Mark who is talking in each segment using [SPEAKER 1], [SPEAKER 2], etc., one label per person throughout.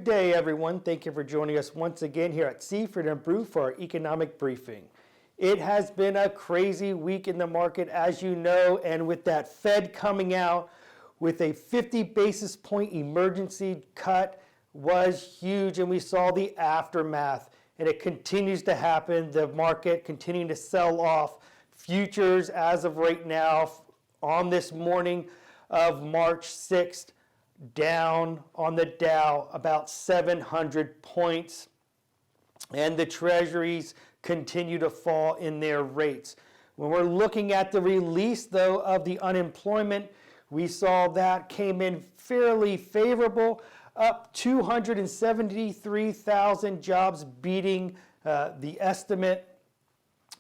[SPEAKER 1] day, everyone. Thank you for joining us once again here at Seaford and Brew for our economic briefing. It has been a crazy week in the market, as you know, and with that Fed coming out with a 50 basis point emergency cut was huge, and we saw the aftermath, and it continues to happen. The market continuing to sell off. Futures as of right now on this morning of March 6th, down on the Dow about 700 points, and the treasuries continue to fall in their rates. When we're looking at the release, though, of the unemployment, we saw that came in fairly favorable, up 273,000 jobs, beating the estimate.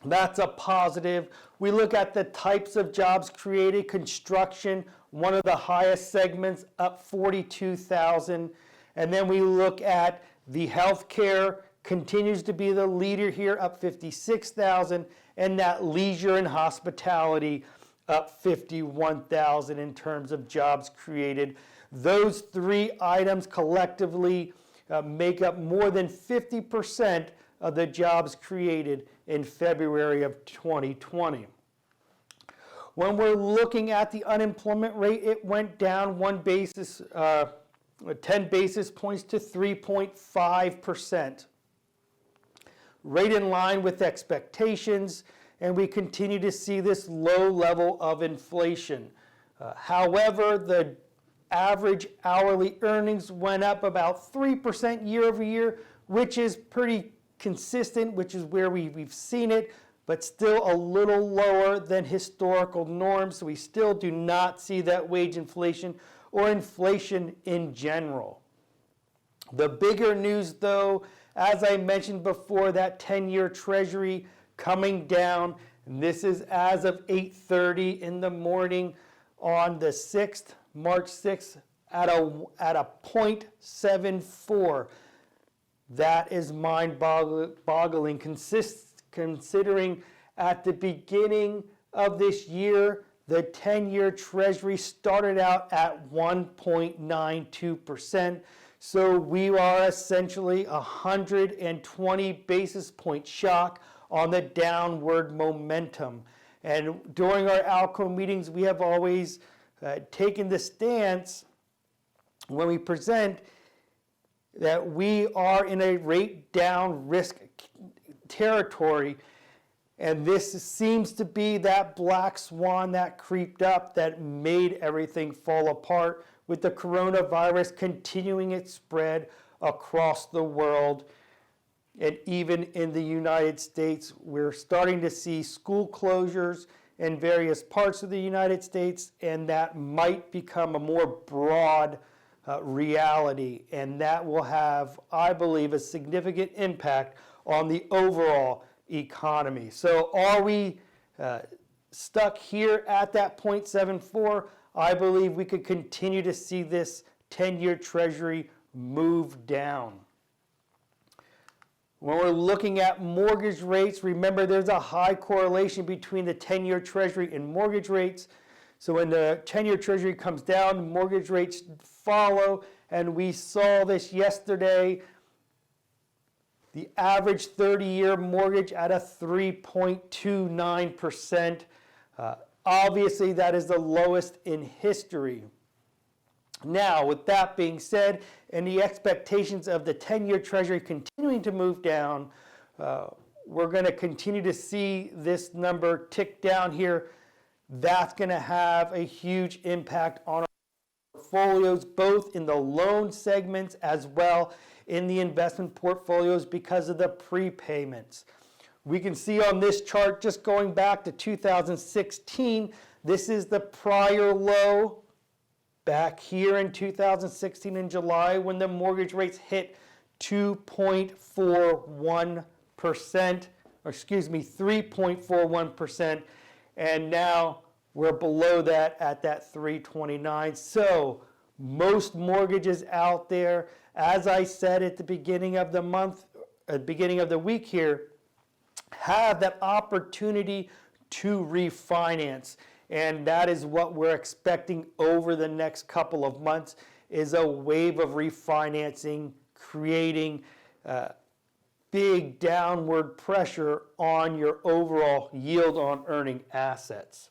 [SPEAKER 1] That's a positive. We look at the types of jobs created. Construction, one of the highest segments, up 42,000. And then we look at the healthcare, continues to be the leader here, up 56,000. And that leisure and hospitality, up 51,000 in terms of jobs created. Those three items collectively make up more than 50% of the jobs created in February of 2020. When we're looking at the unemployment rate, it went down 10 basis points to 3.5%. Right in line with expectations, and we continue to see this low level of inflation. However, the average hourly earnings went up about 3% year over year, which is pretty consistent, which is where we've seen it, but still a little lower than historical norms. So we still do not see that wage inflation or inflation in general. The bigger news, though, as I mentioned before, that 10-year treasury coming down, and this is as of 8:30 in the morning on the 6th, March 6th, at a 0.74. That is mind-boggling, considering at the beginning of this year, the 10-year treasury started out at 1.92%. So we are essentially 120 basis point shock on the downward momentum. And during our ALCO meetings, we have always taken the stance when we present that we are in a rate down risk territory, and this seems to be that black swan that creeped up that made everything fall apart, with the coronavirus continuing its spread across the world. And even in the United States, we're starting to see school closures in various parts of the United States, and that might become a more broad reality, and that will have, I believe, a significant impact on the overall economy. So are we stuck here at that 0.74? I believe we could continue to see this 10-year treasury move down. When we're looking at mortgage rates, remember there's a high correlation between the 10-year treasury and mortgage rates. So when the 10-year treasury comes down, mortgage rates follow, and we saw this yesterday. The average 30-year mortgage at a 3.29%. Obviously, that is the lowest in history. Now, with that being said, and the expectations of the 10-year treasury continuing to move down, we're going to continue to see this number tick down here. That's going to have a huge impact on our portfolios, both in the loan segments as well in the investment portfolios because of the prepayments. We can see on this chart, just going back to 2016, this is the prior low back here in 2016 in July when the mortgage rates hit 3.41%, and now we're below that at that 3.29. So most mortgages out there, as I said at the beginning of the month, at the beginning of the week here, have that opportunity to refinance. And that is what we're expecting over the next couple of months, is a wave of refinancing creating big downward pressure on your overall yield on earning assets.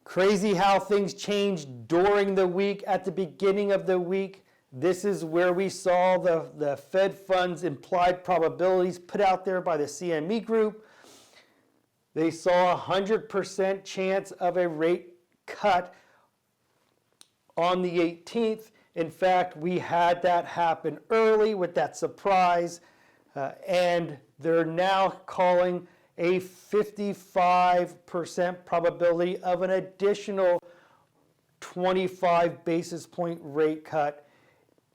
[SPEAKER 1] Crazy how things changed during the week. At the beginning of the week, this is where we saw the Fed funds implied probabilities put out there by the CME group. They saw a 100% chance of a rate cut on the 18th. In fact, we had that happen early with that surprise, and they're now calling a 55% probability of an additional 25 basis point rate cut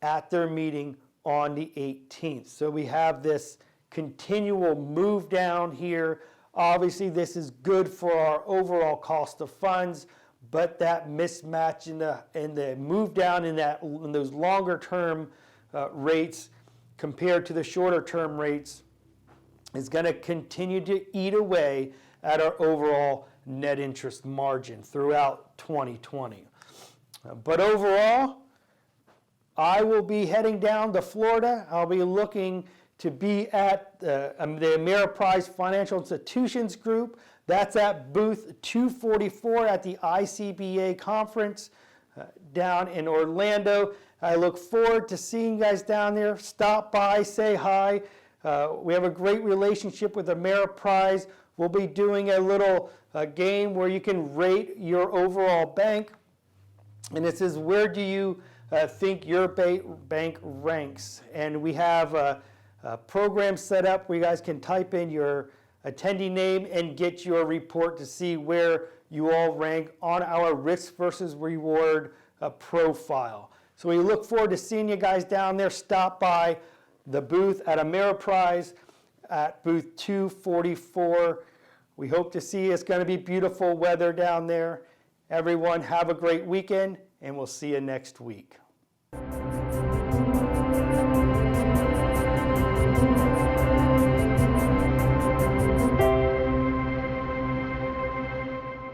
[SPEAKER 1] at their meeting on the 18th. So we have this continual move down here. Obviously, this is good for our overall cost of funds, but that mismatch in the move down in those longer term rates compared to the shorter term rates is going to continue to eat away at our overall net interest margin throughout 2020. But overall, I will be heading down to Florida. I'll be looking to be at the Ameriprise Financial Institutions Group. That's at booth 244 at the ICBA conference down in Orlando. I look forward to seeing you guys down there. Stop by, say hi. We have a great relationship with Ameriprise. We'll be doing a little game where you can rate your overall bank. And it says, where do you think your bank ranks? And we have a program set up where you guys can type in your attendee name and get your report to see where you all rank on our risk versus reward profile. So we look forward to seeing you guys down there. Stop by the booth at Ameriprise at booth 244. We hope to see you. It's going to be beautiful weather down there. Everyone have a great weekend, and we'll see you next week.